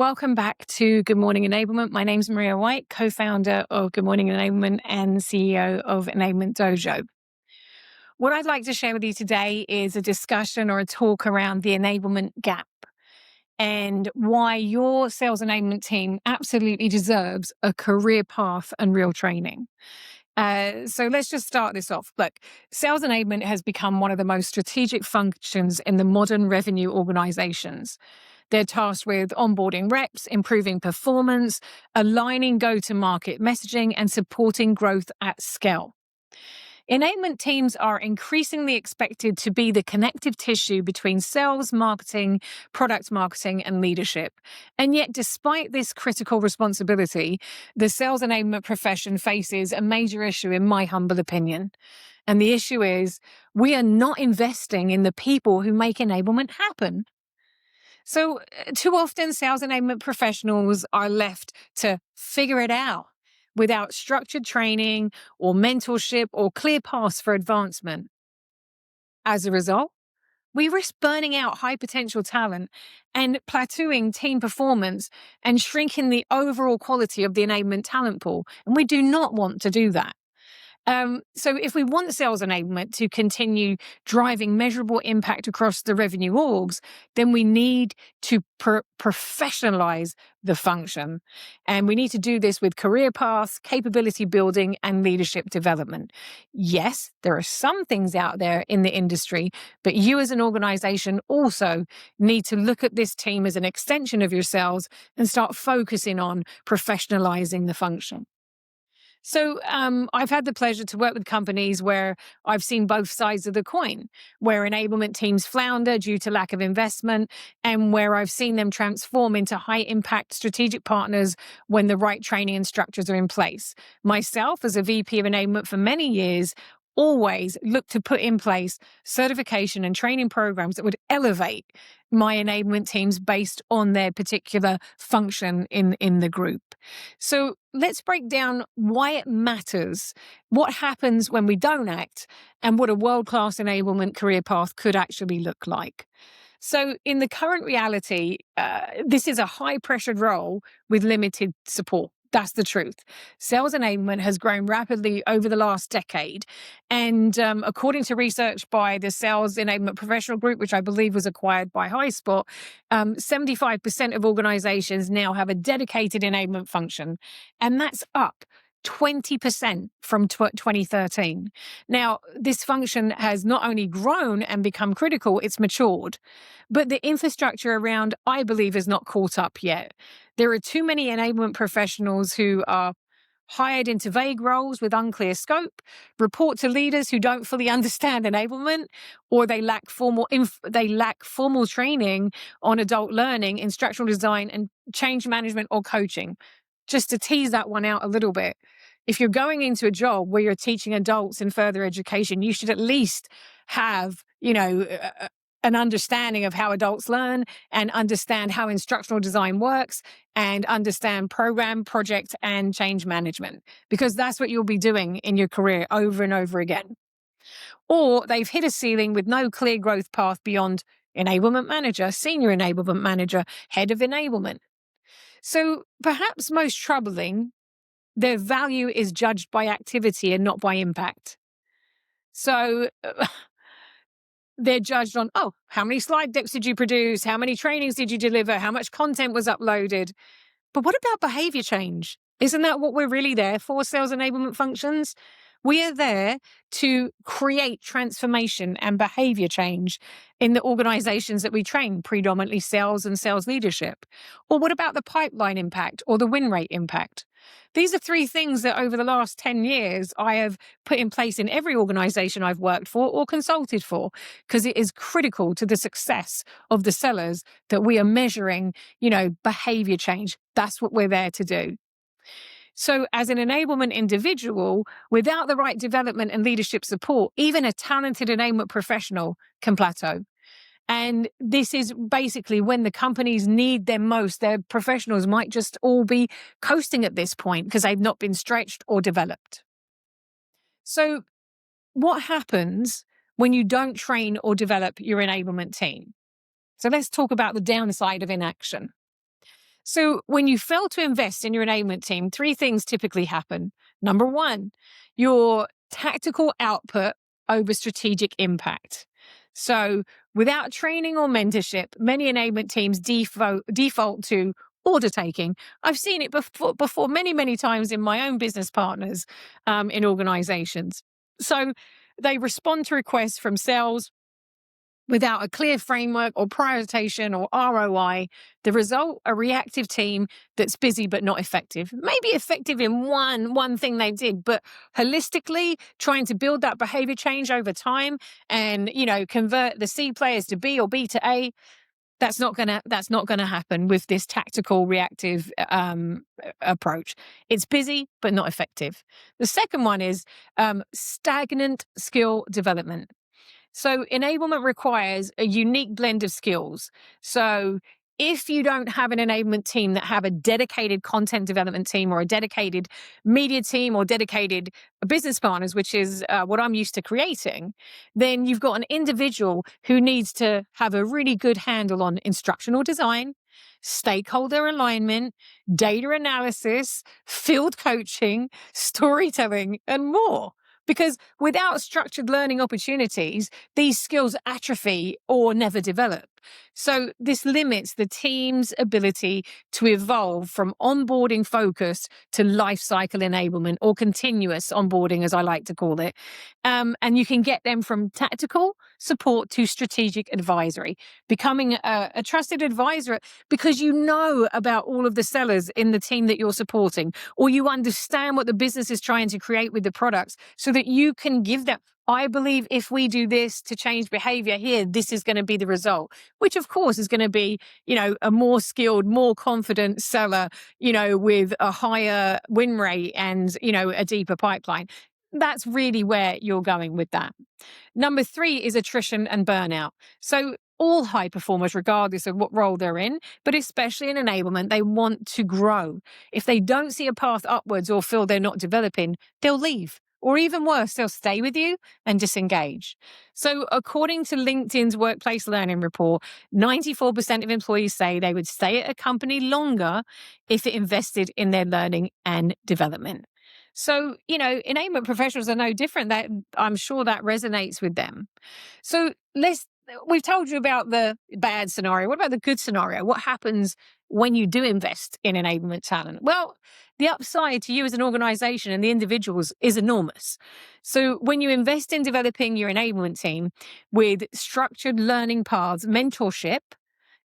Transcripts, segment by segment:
welcome back to Good Morning Enablement. My name's Maria White, co-founder of Good Morning Enablement and CEO of Enablement Dojo. What I'd like to share with you today is a discussion or a talk around the enablement gap and why your sales enablement team absolutely deserves a career path and real training. So let's just start this off. Look, sales enablement has become one of the most strategic functions in the modern revenue organizations. They're tasked with onboarding reps, improving performance, aligning go-to-market messaging, and supporting growth at scale. Enablement teams are increasingly expected to be the connective tissue between sales, marketing, product marketing, and leadership. And yet, despite this critical responsibility, the sales enablement profession faces a major issue, in my humble opinion. And the issue is we are not investing in the people who make enablement happen. So too often, sales enablement professionals are left to figure it out without structured training or mentorship or clear paths for advancement. As a result, we risk burning out high potential talent and plateauing team performance and shrinking the overall quality of the enablement talent pool. And we do not want to do that. So if we want sales enablement to continue driving measurable impact across the revenue orgs, then we need to professionalize the function. And we need to do this with career paths, capability building, and leadership development. Yes, there are some things out there in the industry, but you as an organization also need to look at this team as an extension of yourselves and start focusing on professionalizing the function. So I've had the pleasure to work with companies where I've seen both sides of the coin, where enablement teams flounder due to lack of investment, and where I've seen them transform into high-impact strategic partners when the right training and structures are in place. Myself, as a VP of enablement for many years, always look to put in place certification and training programs that would elevate my enablement teams based on their particular function in the group. So let's break down why it matters, what happens when we don't act, and what a world-class enablement career path could actually look like. So in the current reality, this is a high-pressured role with limited support. That's the truth. Sales enablement has grown rapidly over the last decade. And according to research by the Sales Enablement Professional Group, which I believe was acquired by HighSpot, 75% of organizations now have a dedicated enablement function. And that's up 20% from 2013. Now, this function has not only grown and become critical, it's matured. But the infrastructure around, I believe, is not caught up yet. There are too many enablement professionals who are hired into vague roles with unclear scope, report to leaders who don't fully understand enablement, or they lack formal training on adult learning, instructional design, and change management or coaching. Just to tease that one out a little bit, if you're going into a job where you're teaching adults in further education, you should at least have, an understanding of how adults learn and understand how instructional design works and understand program, project, and change management, because that's what you'll be doing in your career over and over again. Or they've hit a ceiling with no clear growth path beyond enablement manager, senior enablement manager, head of enablement. So perhaps most troubling, their value is judged by activity and not by impact. So they're judged on, how many slide decks did you produce? How many trainings did you deliver? How much content was uploaded? But what about behavior change? Isn't that what we're really there for, sales enablement functions? We are there to create transformation and behavior change in the organizations that we train, predominantly sales and sales leadership. Or what about the pipeline impact or the win rate impact? These are three things that over the last 10 years, I have put in place in every organization I've worked for or consulted for, because it is critical to the success of the sellers that we are measuring, behavior change. That's what we're there to do. So as an enablement individual, without the right development and leadership support, even a talented enablement professional can plateau. And this is basically when the companies need them most. Their professionals might just all be coasting at this point because they've not been stretched or developed. So what happens when you don't train or develop your enablement team? So let's talk about the downside of inaction. So when you fail to invest in your enablement team, three things typically happen. Number one, your tactical output over strategic impact. So without training or mentorship, many enablement teams default to order taking. I've seen it before many times in my own business partners in organizations. So they respond to requests from sales without a clear framework or prioritization or ROI. The result, a reactive team that's busy but not effective. Maybe effective in one thing they did, but holistically trying to build that behavior change over time and, convert the C players to B or B to A. That's not gonna happen with this tactical reactive approach. It's busy but not effective. The second one is stagnant skill development. So enablement requires a unique blend of skills. So if you don't have an enablement team that have a dedicated content development team or a dedicated media team or dedicated business partners, which is what I'm used to creating, then you've got an individual who needs to have a really good handle on instructional design, stakeholder alignment, data analysis, field coaching, storytelling, and more. Because without structured learning opportunities, these skills atrophy or never develop. So this limits the team's ability to evolve from onboarding focus to life cycle enablement, or continuous onboarding, as I like to call it. And you can get them from tactical support to strategic advisory, becoming a trusted advisor because you know about all of the sellers in the team that you're supporting, or you understand what the business is trying to create with the products so that you can give them, I believe if we do this to change behavior here, this is going to be the result, which of course is going to be, a more skilled, more confident seller, with a higher win rate and, a deeper pipeline. That's really where you're going with that. Number three is attrition and burnout. So all high performers, regardless of what role they're in, but especially in enablement, they want to grow. If they don't see a path upwards or feel they're not developing, they'll leave. Or even worse, they'll stay with you and disengage. So according to LinkedIn's Workplace Learning Report, 94% of employees say they would stay at a company longer if it invested in their learning and development. So, enablement professionals are no different. That I'm sure that resonates with them. So we've told you about the bad scenario. What about the good scenario? What happens when you do invest in enablement talent? Well, the upside to you as an organization and the individuals is enormous. So when you invest in developing your enablement team with structured learning paths, mentorship,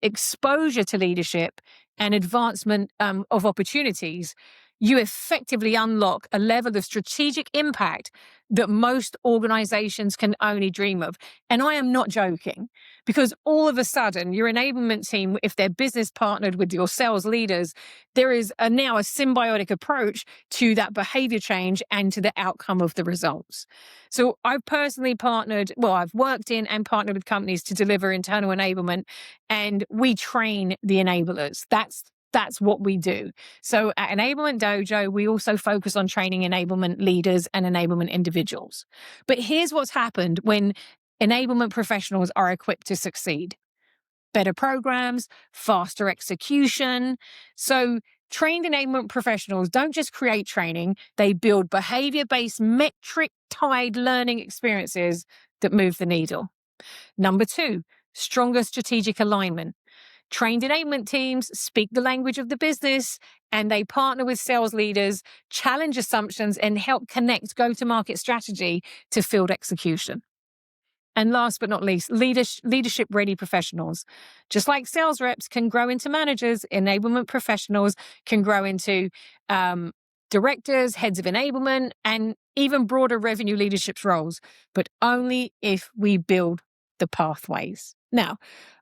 exposure to leadership, and advancement of opportunities, you effectively unlock a level of strategic impact that most organizations can only dream of. And I am not joking, because all of a sudden your enablement team, if they're business partnered with your sales leaders, there is now a symbiotic approach to that behavior change and to the outcome of the results. So I've personally I've worked in and partnered with companies to deliver internal enablement, and we train the enablers. That's what we do. So at Enablement Dojo, we also focus on training enablement leaders and enablement individuals. But here's what's happened when enablement professionals are equipped to succeed. Better programs, faster execution. So trained enablement professionals don't just create training, they build behavior-based, metric-tied learning experiences that move the needle. Number two, stronger strategic alignment. Trained enablement teams speak the language of the business, and they partner with sales leaders, challenge assumptions, and help connect go-to-market strategy to field execution. And last but not least, leadership-ready professionals. Just like sales reps can grow into managers, enablement professionals can grow into directors, heads of enablement, and even broader revenue leadership roles, but only if we build the pathways. Now,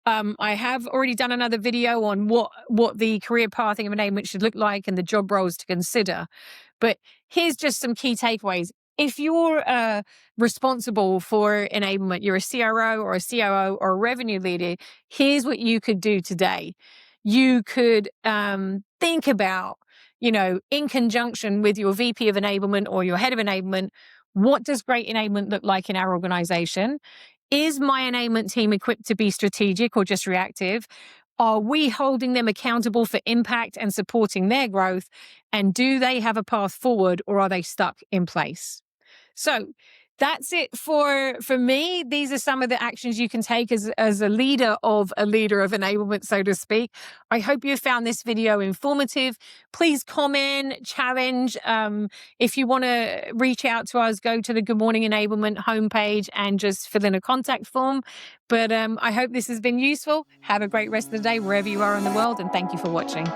I have already done another video on what the career pathing of enablement should look like and the job roles to consider. But here's just some key takeaways. If you're responsible for enablement, you're a CRO or a COO or a revenue leader, here's what you could do today. You could think about, in conjunction with your VP of enablement or your head of enablement, what does great enablement look like in our organization? Is my enablement team equipped to be strategic or just reactive? Are we holding them accountable for impact and supporting their growth? And do they have a path forward, or are they stuck in place? So that's it for me. These are some of the actions you can take as a leader of enablement, so to speak. I hope you found this video informative. Please comment, challenge. If you want to reach out to us, go to the Good Morning Enablement homepage and just fill in a contact form. But I hope this has been useful. Have a great rest of the day wherever you are in the world, and thank you for watching.